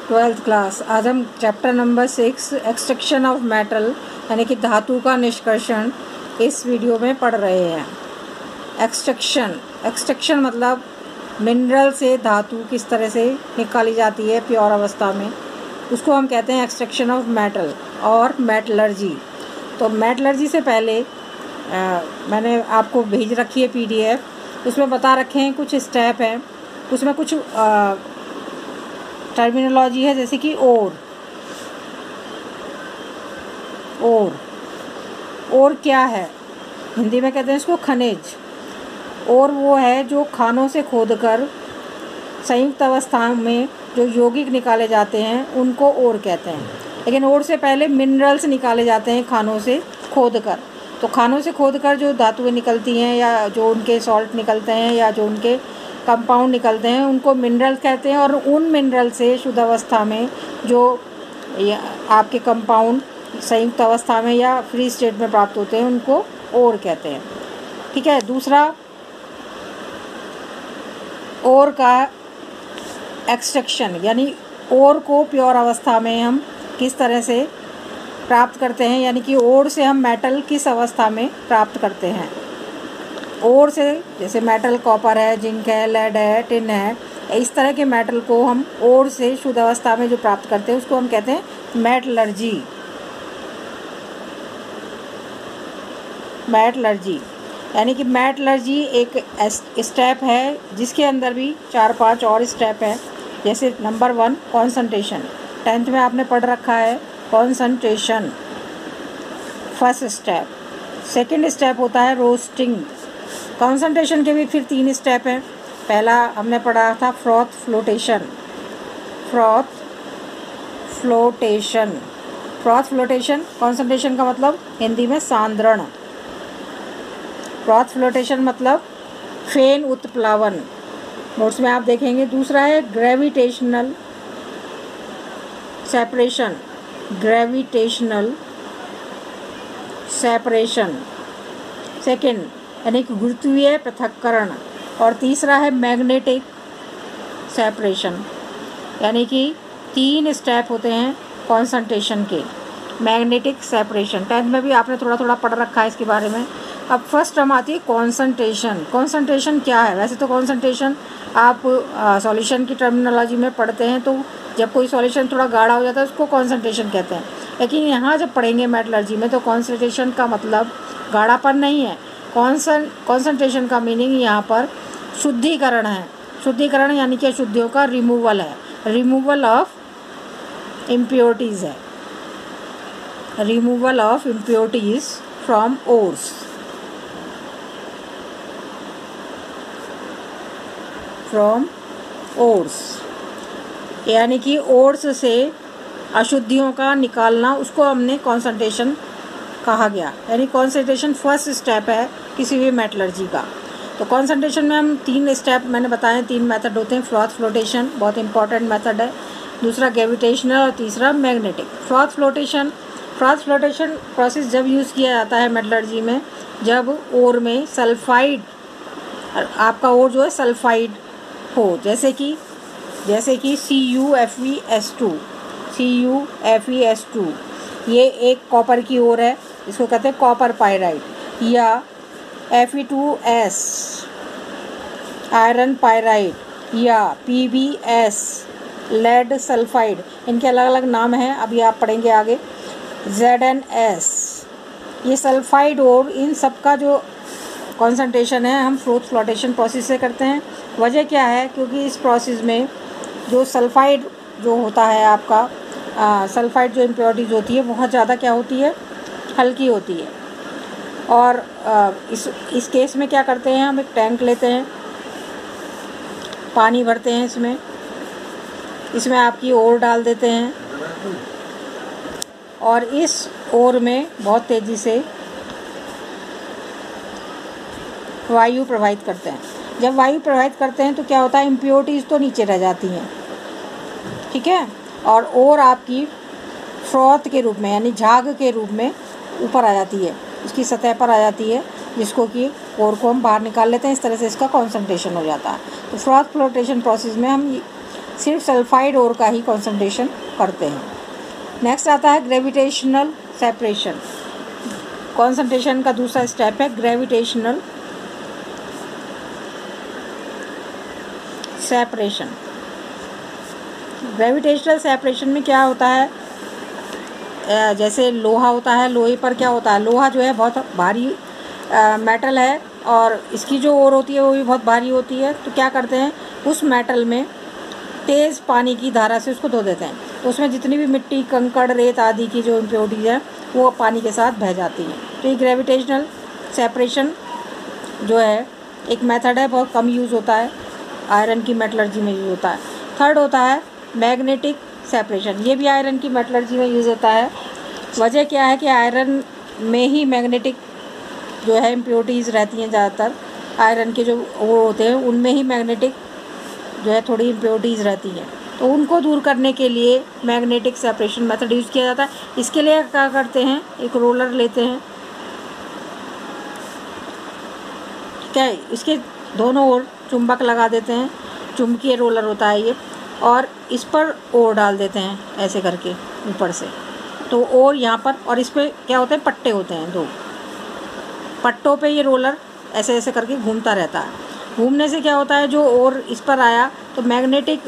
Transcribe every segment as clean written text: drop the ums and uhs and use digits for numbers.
Twelfth class. आज हम chapter number 6 extraction of metal यानी कि धातु का निष्कर्षण इस वीडियो में पढ़ रहे हैं। एक्सट्रैक्शन मतलब मिनरल से धातु किस तरह से निकाली जाती है प्योर अवस्था में, उसको हम कहते हैं एक्सट्रैक्शन ऑफ मेटल और मेटलर्जी। तो मेटलर्जी से पहले मैंने आपको भेज रखी है PDF, उसमें बता रखे हैं कुछ स्टेप हैं, उसमें कुछ टर्मिनोलॉजी है जैसे कि और क्या है, हिंदी में कहते हैं इसको खनिज। और वो है जो खानों से खोदकर संयुक्त अवस्था में जो यौगिक निकाले जाते हैं उनको और कहते हैं। लेकिन और से पहले मिनरल्स निकाले जाते हैं खानों से खोदकर। तो खानों से खोदकर जो धातुएं निकलती हैं या जो उनके सॉल्ट निकलते हैं या जो उनके कंपाउंड निकलते हैं उनको मिनरल कहते हैं। और उन मिनरल से शुद्ध अवस्था में जो आपके कंपाउंड संयुक्त अवस्था में या फ्री स्टेट में प्राप्त होते हैं उनको और कहते हैं। ठीक है। दूसरा, और का एक्सट्रैक्शन यानी और को प्योर अवस्था में हम किस तरह से प्राप्त करते हैं, यानी कि और से हम मेटल किस अवस्था में प्राप्त करते हैं। और से जैसे मेटल कॉपर है, जिंक है, लेड है, टिन है, इस तरह के मेटल को हम और से शुद्ध अवस्था में जो प्राप्त करते हैं उसको हम कहते हैं मेटलर्जी। यानी कि मेटलर्जी एक स्टेप है जिसके अंदर भी 4-5 और स्टेप है। जैसे नंबर 1 कॉन्सनट्रेशन, 10th में आपने पढ़ रखा है concentration, first step. Second step होता है रोस्टिंग। कॉन्सनट्रेशन के भी फिर 3 स्टेप हैं। पहला हमने पढ़ा था फ्रॉथ फ्लोटेशन। कॉन्सनट्रेशन का मतलब हिंदी में सांद्रण। फ्रॉथ फ्लोटेशन मतलब फेन उत्प्लावन, नोट्स में आप देखेंगे। दूसरा है ग्रेविटेशनल सेपरेशन, सेकंड यानी कि गुरुत्वीय पृथक्करण। और तीसरा है मैग्नेटिक सेपरेशन, यानी कि 3 स्टेप होते हैं कॉन्सनट्रेशन के। मैग्नेटिक सेपरेशन 10th में भी आपने थोड़ा थोड़ा पढ़ रखा है इसके बारे में। अब फर्स्ट हम आती है कॉन्सनट्रेशन। कॉन्सनट्रेशन क्या है? वैसे तो कॉन्सनट्रेशन आप सॉल्यूशन की टर्मिनोलॉजी में पढ़ते हैं, तो जब कोई सॉल्यूशन थोड़ा गाढ़ा हो जाता है उसको कॉन्सनट्रेशन कहते हैं। लेकिन यहाँ जब पढ़ेंगे मेटलर्जी में तो कॉन्सनट्रेशन का मतलब गाढ़ापन नहीं है। कॉन्सनट्रेशन का मीनिंग यहाँ पर शुद्धिकरण है। शुद्धिकरण यानी कि अशुद्धियों का रिमूवल है। रिमूवल ऑफ इम्प्योरिटीज़ है। Removal of impurities from ores, यानी कि ओर्स से अशुद्धियों का निकालना, उसको हमने कॉन्सनट्रेशन कहा गया। यानी कॉन्सनट्रेशन फर्स्ट स्टेप है किसी भी मेटलर्जी का। तो कॉन्सनट्रेशन में हम 3 स्टेप मैंने बताए, 3 मेथड होते हैं। फ्रॉथ फ्लोटेशन बहुत इंपॉर्टेंट मेथड है, दूसरा ग्रेविटेशनल और तीसरा मैग्नेटिक। फ्रॉथ फ्लोटेशन प्रोसेस जब यूज़ किया जाता है मेटलर्जी में, जब ओर में सल्फाइड, आपका ओर जो है सल्फाइड हो, जैसे कि CuFeS2, ये एक कॉपर की ओर है, इसको कहते हैं कॉपर पायराइड, या Fe2S आयरन पायराइड, या PbS लेड सल्फाइड। इनके अलग अलग नाम हैं, अभी आप पढ़ेंगे आगे। ZnS, ये सल्फाइड और इन सब का जो कॉन्सनट्रेशन है हम फ्रॉथ फ्लोटेशन प्रोसेस से करते हैं। वजह क्या है? क्योंकि इस प्रोसेस में जो सल्फाइड जो होता है आपका, सल्फाइड जो इम्प्योरिटीज़ होती है बहुत ज़्यादा क्या होती है, हल्की होती है। और इस केस में क्या करते हैं, हम एक टैंक लेते हैं, पानी भरते हैं इसमें आपकी ओर डाल देते हैं और इस ओर में बहुत तेज़ी से वायु प्रवाहित करते हैं। जब वायु प्रवाहित करते हैं तो क्या होता है, इम्प्योरिटीज़ तो नीचे रह जाती हैं, ठीक है, और आपकी फ्रॉथ के रूप में यानी झाग के रूप में ऊपर आ जाती है, उसकी सतह पर आ जाती है, जिसको कि और को हम बाहर निकाल लेते हैं। इस तरह से इसका कॉन्सनट्रेशन हो जाता है। तो फ्रॉथ फ्लोटेशन प्रोसेस में हम सिर्फ सल्फाइड ओर का ही कॉन्सेंट्रेशन करते हैं। नेक्स्ट आता है ग्रेविटेशनल सेपरेशन। कॉन्सेंट्रेशन का दूसरा स्टेप है ग्रेविटेशनल सेपरेशन। ग्रेविटेशनल सेपरेशन में क्या होता है, जैसे लोहा होता है, लोहे पर क्या होता है, लोहा जो है बहुत भारी मेटल है और इसकी जो ओर होती है वो भी बहुत भारी होती है। तो क्या करते हैं, उस मेटल में तेज़ पानी की धारा से उसको धो देते हैं, तो उसमें जितनी भी मिट्टी, कंकड़, रेत आदि की जो इम्प्योरिटीज है वो पानी के साथ बह जाती हैं। तो ये ग्रेविटेशनल सेपरेशन जो है एक मेथड है, बहुत कम यूज़ होता है, आयरन की मेटलर्जी में यूज़ होता है। थर्ड होता है मैग्नेटिक सेपरेशन। ये भी आयरन की मेटलर्जी में यूज़ होता है। वजह क्या है कि आयरन में ही मैग्नेटिक जो है इम्प्योरिटीज़ रहती हैं ज़्यादातर। आयरन के जो वो होते हैं उनमें ही मैग्नेटिक जो है थोड़ी इम्प्योरिटीज़ रहती हैं, तो उनको दूर करने के लिए मैग्नेटिक सेपरेशन मेथड यूज़ किया जाता है। इसके लिए क्या करते हैं, एक रोलर लेते हैं, ठीक है, इसके दोनों ओर चुंबक लगा देते हैं, चुंबकीय रोलर होता है ये, और इस पर ओर डाल देते हैं ऐसे करके ऊपर से, तो ओर यहाँ पर, और इस पर क्या होते हैं, पट्टे होते हैं, दो पट्टों पे ये रोलर ऐसे ऐसे करके घूमता रहता है। घूमने से क्या होता है, जो ओर इस पर आया तो मैग्नेटिक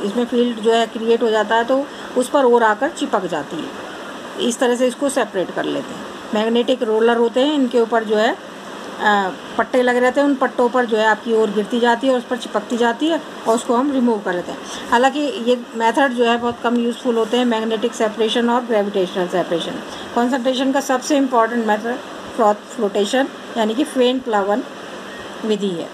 इसमें फील्ड जो है क्रिएट हो जाता है, तो उस पर ओर आकर चिपक जाती है। इस तरह से इसको सेपरेट कर लेते हैं। मैग्नेटिक रोलर होते हैं, इनके ऊपर जो है पट्टे लगे रहते हैं, उन पट्टों पर जो है आपकी ओर गिरती जाती है और उस पर चिपकती जाती है और उसको हम रिमूव कर लेते हैं। हालांकि ये मेथड जो है बहुत कम यूज़फुल होते हैं, मैग्नेटिक सेपरेशन और ग्रेविटेशनल सेपरेशन। कॉन्सेंट्रेशन का सबसे इम्पॉर्टेंट मेथड फ्लोटेशन यानी कि फेन प्लावन विधि है,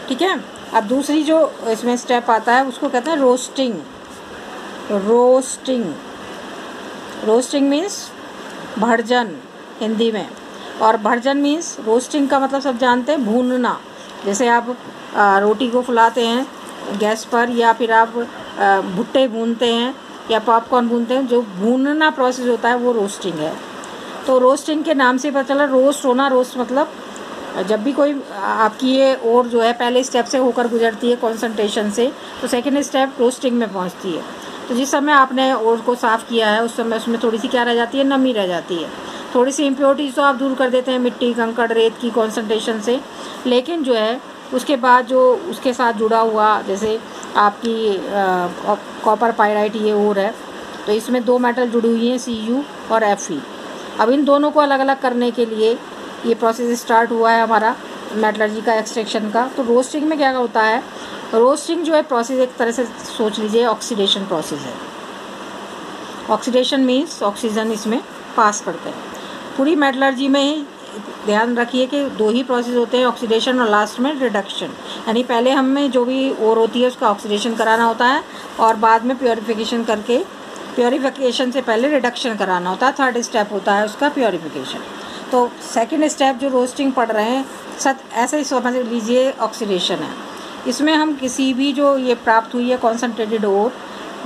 ठीक है। अब दूसरी जो इसमें स्टेप आता है उसको कहते हैं roasting. Roasting means version Hindi में, और भर्जन मीन्स रोस्टिंग का मतलब सब जानते हैं, भूनना। जैसे आप रोटी को फुलाते हैं गैस पर, या फिर आप भुट्टे भूनते हैं या पॉपकॉर्न भूनते हैं, जो भूनना प्रोसेस होता है वो रोस्टिंग है। तो रोस्टिंग के नाम से पता चला रोस्ट होना। रोस्ट मतलब जब भी कोई आपकी ये ओर जो है पहले स्टेप से होकर गुजरती है कॉन्सेंट्रेशन से, तो सेकेंड स्टेप रोस्टिंग में पहुंचती है। तो जिस समय आपने ओर को साफ़ किया है उस समय उसमें थोड़ी सी क्या रह जाती है, नमी रह जाती है। थोड़ी सी इम्प्योरिटीज़ तो आप दूर कर देते हैं मिट्टी, कंकड़, रेत की कॉन्सेंट्रेशन से, लेकिन जो है उसके बाद जो उसके साथ जुड़ा हुआ, जैसे आपकी कॉपर पाइराइट ये ओर है, तो इसमें दो मेटल जुड़ी हुई हैं, Cu और Fe। अब इन दोनों को अलग अलग करने के लिए ये प्रोसेस स्टार्ट हुआ है हमारा मेटलर्जी का, एक्सट्रैक्शन का। तो रोस्टिंग में क्या होता है, रोस्टिंग जो है प्रोसेस एक तरह से सोच लीजिए ऑक्सीडेशन प्रोसेस है। ऑक्सीडेशन मीन्स ऑक्सीजन इसमें पास करते हैं। पूरी मेटलर्जी में ही ध्यान रखिए कि दो ही प्रोसेस होते हैं, ऑक्सीडेशन और लास्ट में रिडक्शन। यानी पहले हमें जो भी ओर होती है उसका ऑक्सीडेशन कराना होता है और बाद में प्योरीफिकेशन करके, प्योरीफिकेशन से पहले रिडक्शन कराना होता है। थर्ड स्टेप होता है उसका प्योरीफिकेशन। तो सेकंड स्टेप जो रोस्टिंग पढ़ रहे हैं ऐसे ही समझ लीजिए ऑक्सीडेशन है। इसमें हम किसी भी जो ये प्राप्त हुई है कॉन्सनट्रेटेड ओर,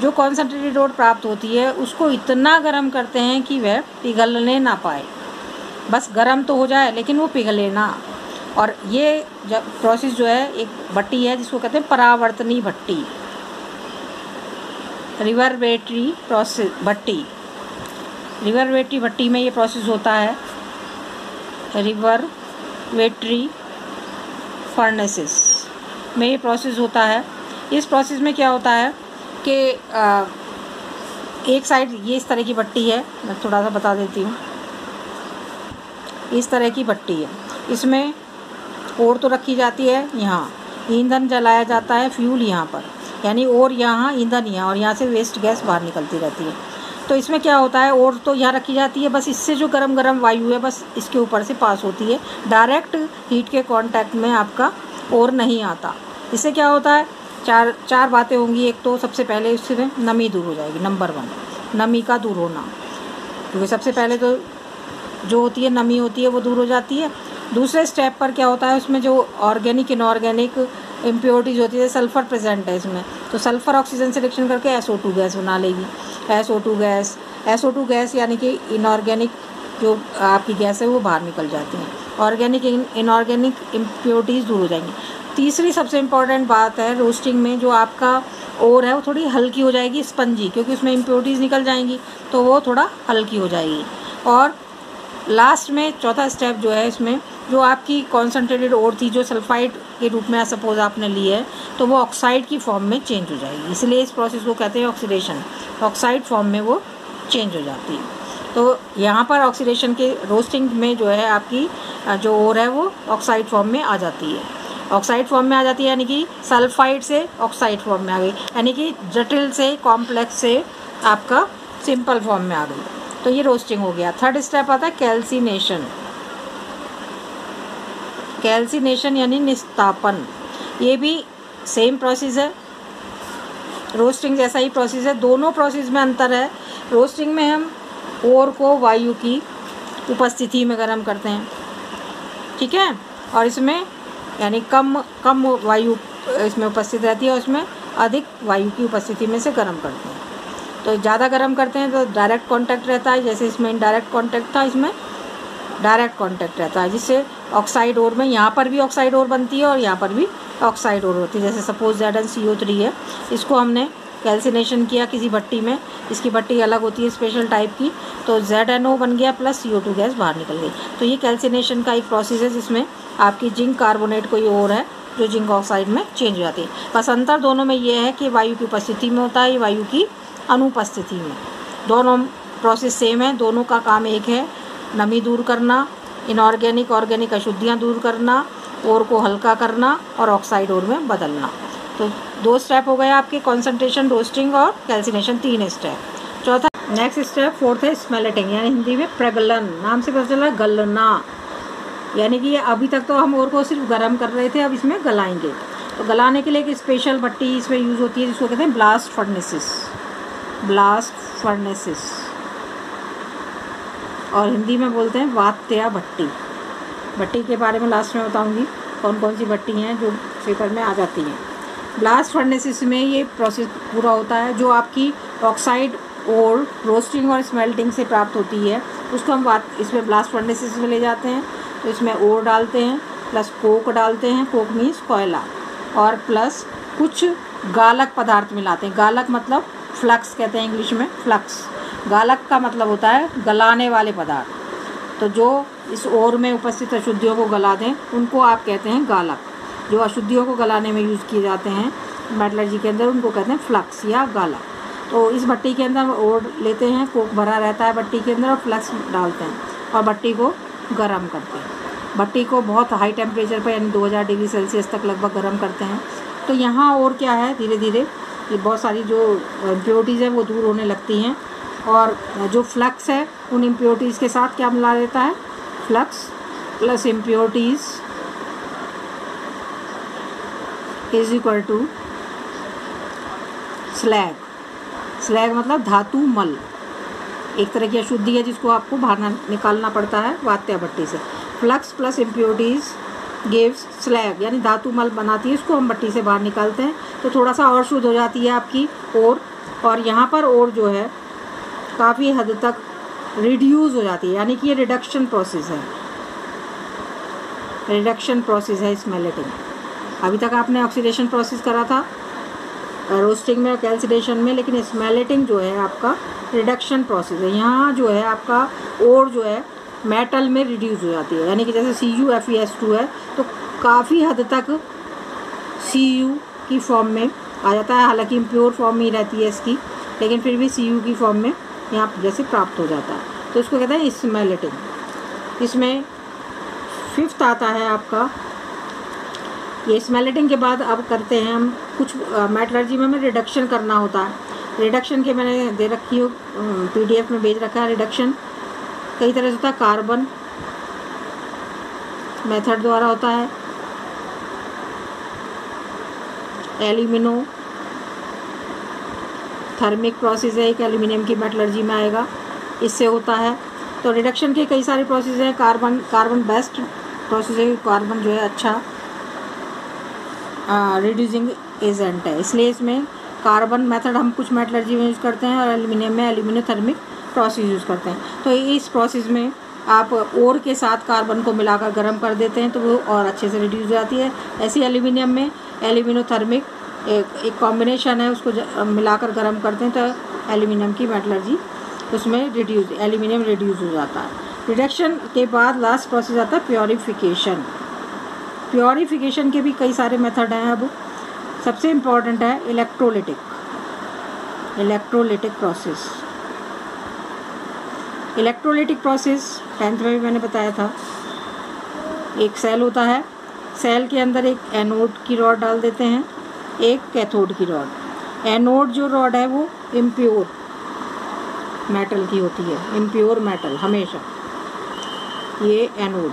जो कॉन्सनट्रेटेड ओर प्राप्त होती है उसको इतना गर्म करते हैं कि वह पिघलने ना पाए। बस गर्म तो हो जाए लेकिन वो पिघले ना। और ये प्रोसेस जो है एक भट्टी है जिसको कहते हैं परावर्तनी भट्टी, रिवर्बरेटरी प्रोसेस भट्टी। रिवर्बरेटरी भट्टी में ये प्रोसेस होता है, रिवर्बरेटरी फर्नेसेस में ये प्रोसेस होता है। इस प्रोसेस में क्या होता है कि एक साइड ये इस तरह की भट्टी है, मैं थोड़ा सा बता देती हूँ। इस तरह की भट्टी है, इसमें ओर तो रखी जाती है, यहाँ ईंधन जलाया जाता है, फ्यूल यहाँ पर, यानी ओर यहाँ, ईंधन यहाँ, और यहाँ से वेस्ट गैस बाहर निकलती रहती है। तो इसमें क्या होता है, ओर तो यहाँ रखी जाती है, बस इससे जो गरम गरम वायु है बस इसके ऊपर से पास होती है, डायरेक्ट हीट के कांटेक्ट में आपका ओर नहीं आता। इससे क्या होता है, चार बातें होंगी। एक तो सबसे पहले इससे नमी दूर हो जाएगी, नंबर 1 नमी का दूर होना, क्योंकि सबसे पहले तो जो होती है नमी होती है वो दूर हो जाती है। दूसरे स्टेप पर क्या होता है, उसमें जो ऑर्गेनिक इनऑर्गेनिक इम्प्योरिटीज़ होती है, सल्फ़र प्रेजेंट है इसमें, तो सल्फ़र ऑक्सीजन से रिएक्शन करके SO2 गैस बना लेगी। SO2 गैस यानी कि इनऑर्गेनिक जो आपकी गैस है वो बाहर निकल जाती हैं, ऑर्गेनिक इनऑर्गेनिक इम्प्योरिटीज़ दूर हो जाएंगी। तीसरी सबसे इम्पॉर्टेंट बात है रोस्टिंग में, जो आपका ओर है वो थोड़ी हल्की हो जाएगी, स्पंजी, क्योंकि उसमें इम्प्योरिटीज़ निकल जाएंगी तो वो थोड़ा हल्की हो जाएगी। और लास्ट में चौथा स्टेप जो है इसमें, जो आपकी कॉन्सेंट्रेटेड ओर थी जो सल्फाइड के रूप में सपोज आपने ली है, तो वो ऑक्साइड की फॉर्म में चेंज हो जाएगी। इसलिए इस प्रोसेस को कहते हैं ऑक्सीडेशन। ऑक्साइड फॉर्म में वो चेंज हो जाती है। तो यहाँ पर ऑक्सीडेशन के रोस्टिंग में जो है आपकी जो ओर है वो ऑक्साइड फॉर्म में आ जाती है। ऑक्साइड फॉर्म में आ जाती है यानी कि सल्फाइड से ऑक्साइड फॉर्म में आ गई, यानी कि जटिल से कॉम्प्लेक्स से आपका सिंपल फॉर्म में आ गई। तो ये रोस्टिंग हो गया। थर्ड स्टेप आता है कैल्सिनेशन। कैल्सिनेशन यानी निस्तापन। ये भी सेम प्रोसेस है, रोस्टिंग जैसा ही प्रोसेस है। दोनों प्रोसेस में अंतर है। रोस्टिंग में हम ओर को वायु की उपस्थिति में गर्म करते हैं, ठीक है, और इसमें यानी कम वायु इसमें उपस्थित रहती है, और उसमें अधिक वायु की उपस्थिति में से गर्म करते हैं। तो ज़्यादा गर्म करते हैं तो डायरेक्ट कांटेक्ट रहता है, जैसे इसमें इनडायरेक्ट कांटेक्ट था, इसमें डायरेक्ट कांटेक्ट रहता है, जिससे ऑक्साइड ओर में यहाँ पर भी ऑक्साइड ओर बनती है और यहाँ पर भी ऑक्साइड ओर होती है। जैसे सपोज ZnCO3 है, इसको हमने कैल्सिनेशन किया किसी भट्टी में, इसकी भट्टी अलग होती है स्पेशल टाइप की, तो ZnO बन गया प्लस CO2 गैस बाहर निकल गई। तो ये कैल्सिनेशन का एक प्रोसेस है जिसमें आपकी जिंक कार्बोनेट कोई और है जो जिंक ऑक्साइड में चेंज हो जाती है। बस अंतर दोनों में ये है कि वायु की उपस्थिति में होता है, ये वायु की अनुपस्थिति में। दोनों प्रोसेस सेम है, दोनों का काम एक है, नमी दूर करना, इनऑर्गेनिक ऑर्गेनिक अशुद्धियाँ दूर करना, ओर को हल्का करना और ऑक्साइड ओर में बदलना। तो 2 स्टेप हो गए आपके, कॉन्सेंट्रेशन, रोस्टिंग और कैल्सिनेशन, 3 स्टेप। चौथा नेक्स्ट स्टेप फोर्थ है स्मेल्टिंग, यानी हिंदी में प्रगलन। नाम से पता चला गलना, यानी कि अभी तक तो हम ओर को सिर्फ गर्म कर रहे थे, अब इसमें गलाएंगे। तो गलाने के लिए एक स्पेशल भट्टी इसमें यूज़ होती है जिसको कहते हैं ब्लास्ट फर्नेसिस। ब्लास्ट फर्नेसिस और हिंदी में बोलते हैं वात्या भट्टी। भट्टी के बारे में लास्ट में बताऊंगी कौन कौन सी भट्टी हैं जो पेपर में आ जाती हैं। ब्लास्ट फर्नेसिस में ये प्रोसेस पूरा होता है, जो आपकी ऑक्साइड और रोस्टिंग और स्मेल्टिंग से प्राप्त होती है, उसको हम इसमें ब्लास्ट फर्नेसिस में ले जाते हैं। तो इसमें ओर डालते हैं, प्लस कोक डालते हैं, कोक मीन्स कोयला, और प्लस कुछ गालक पदार्थ मिलाते हैं। गालक मतलब फ्लक्स कहते हैं इंग्लिश में, फ्लक्स। गालक का मतलब होता है गलाने वाले पदार्थ। तो जो इस ओर में उपस्थित अशुद्धियों को गला दें उनको आप कहते हैं गालक। जो अशुद्धियों को गलाने में यूज़ किए जाते हैं मेटलर्जी के अंदर, उनको कहते हैं फ्लक्स या गालक। तो इस भट्टी के अंदर ओर लेते हैं, कोक भरा रहता है भट्टी के अंदर, और फ्लक्स डालते हैं और भट्टी को गर्म करते हैं। भट्टी को बहुत हाई टेम्परेचर पर यानी 2000 डिग्री सेल्सियस तक लगभग गर्म करते हैं। तो यहाँ और क्या है, धीरे धीरे ये बहुत सारी जो इम्प्योरिटीज़ है वो दूर होने लगती हैं, और जो फ्लक्स है उन इम्प्योरिटीज़ के साथ क्या मिला देता है, flux plus impurities is equal to slag. Slag मतलब धातु मल, एक तरह की अशुद्धि है जिसको आपको बाहर निकालना पड़ता है वात्या भट्टी से। Flux plus impurities gives slag, यानी धातु मल बनाती है, इसको हम भट्टी से बाहर निकालते हैं तो थोड़ा सा और शुद्ध हो जाती है आपकी ओर। और यहाँ पर ओर जो है काफ़ी हद तक रिड्यूस हो जाती है, यानी कि ये रिडक्शन प्रोसेस है। रिडक्शन प्रोसेस है स्मेल्टिंग। अभी तक आपने ऑक्सीडेशन प्रोसेस करा था रोस्टिंग में और कैल्सिनेशन में, लेकिन स्मेल्टिंग जो है आपका रिडक्शन प्रोसेस है। यहाँ जो है आपका ओर जो है मेटल में रिड्यूस हो जाती है, यानी कि जैसे CuFeS2 है तो काफ़ी हद तक Cu की फॉर्म में आ जाता है। हालांकि इम्प्योर फॉर्म ही रहती है इसकी, लेकिन फिर भी Cu की फॉर्म में यहाँ जैसे प्राप्त हो जाता है। तो इसको कहते हैं स्मेल्टिंग। इसमें 5th आता है आपका, ये स्मेल्टिंग के बाद अब करते हैं हम कुछ मेटलर्जी में हमें रिडक्शन करना होता है। रिडक्शन के मैंने दे रखी हो PDF में भेज रखा है। रिडक्शन कई तरह से होता है, कार्बन मेथड द्वारा होता है, एल्यूमिनो थर्मिक प्रोसेस है, एक एल्यूमिनियम की मेटलर्जी में आएगा, इससे होता है। तो रिडक्शन के कई सारे प्रोसेस हैं। कार्बन बेस्ट प्रोसेस है, कार्बन जो है अच्छा रिड्यूसिंग एजेंट है, इसलिए इसमें कार्बन मेथड हम कुछ मेटलर्जी में यूज़ करते हैं, और एल्यूमिनियम में एल्यूमिनो थर्मिक प्रोसेस यूज़ करते हैं। तो इस प्रोसेस में आप ओर के साथ कार्बन को मिलाकर गर्म कर देते हैं तो वो और अच्छे से रिड्यूस हो जाती है। ऐसे एल्यूमिनियम में एल्यूमिनो थर्मिक एक कॉम्बिनेशन है, उसको मिलाकर गर्म करते हैं तो एल्यूमिनियम की मेटलर्जी उसमें एल्यूमिनियम रिड्यूस हो जाता है। रिडक्शन के बाद लास्ट प्रोसेस आता है प्योरीफिकेशन। प्योरीफिकेशन के भी कई सारे मेथड हैं। अब सबसे इम्पॉर्टेंट है electrolytic process. Electrolytic process 10th में भी मैंने बताया था। एक सेल होता है, सेल के अंदर एक एनोड की रॉड डाल देते हैं, एक कैथोड की रॉड। एनोड जो रॉड है वो इम्प्योर मेटल की होती है, इम्प्योर मेटल हमेशा, ये एनोड,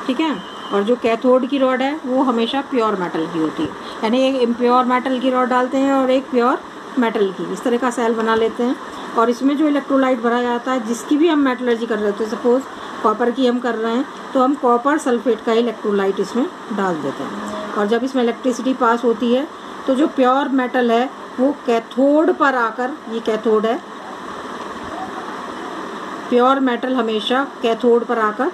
ठीक है। और जो कैथोड की रॉड है वो हमेशा प्योर मेटल की होती है, यानी एक इम्प्योर मेटल की रॉड डालते हैं और एक प्योर मेटल की, इस तरह का सेल बना लेते हैं। और इसमें जो इलेक्ट्रोलाइट भरा जाता है, जिसकी भी हम मेटलर्जी कर रहे होते हैं, सपोज कॉपर की हम कर रहे हैं तो हम कॉपर सल्फेट का इलेक्ट्रोलाइट इसमें डाल देते हैं। और जब इसमें इलेक्ट्रिसिटी पास होती है तो जो प्योर मेटल है वो कैथोड पर आकर, ये कैथोड है, प्योर मेटल हमेशा कैथोड पर आकर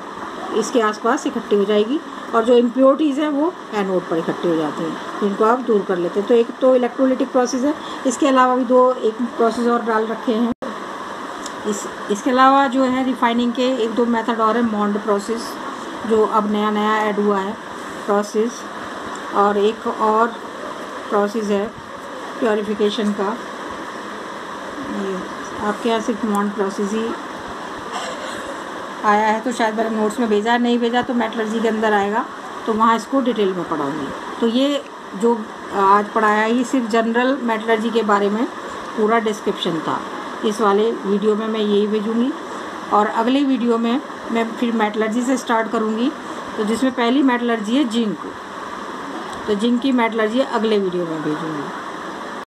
इसके आसपास इकट्ठी हो जाएगी और जो इम्प्योरिटीज़ हैं वो एनोड पर इकट्ठी हो जाती हैं, जिनको आप दूर कर लेते हैं। तो एक तो इलेक्ट्रोलिटिक प्रोसेस है, इसके अलावा भी एक प्रोसेस और डाल रखे हैं। इसके अलावा जो है रिफाइनिंग के 1-2 मेथड और है। मॉन्ड प्रोसेस जो अब नया ऐड हुआ है प्रोसेस, और एक और प्रोसेस है प्योरीफिकेशन का। ये आपके यहाँ सिर्फ मॉन्ड प्रोसेस ही आया है, तो शायद मेरे नोट्स में भेजा, नहीं भेजा तो मेटलर्जी के अंदर आएगा, तो वहाँ इसको डिटेल में पढ़ाऊँगी। तो ये जो आज पढ़ाया है ये सिर्फ जनरल मेटलर्जी के बारे में पूरा डिस्क्रिप्शन था। इस वाले वीडियो में मैं यही भेजूँगी और अगले वीडियो में मैं फिर मेटलर्जी से स्टार्ट करूँगी, तो जिसमें पहली मेटलर्जी है जिंक, तो जिंक की मेटलर्जी अगले वीडियो में भेजूँगी।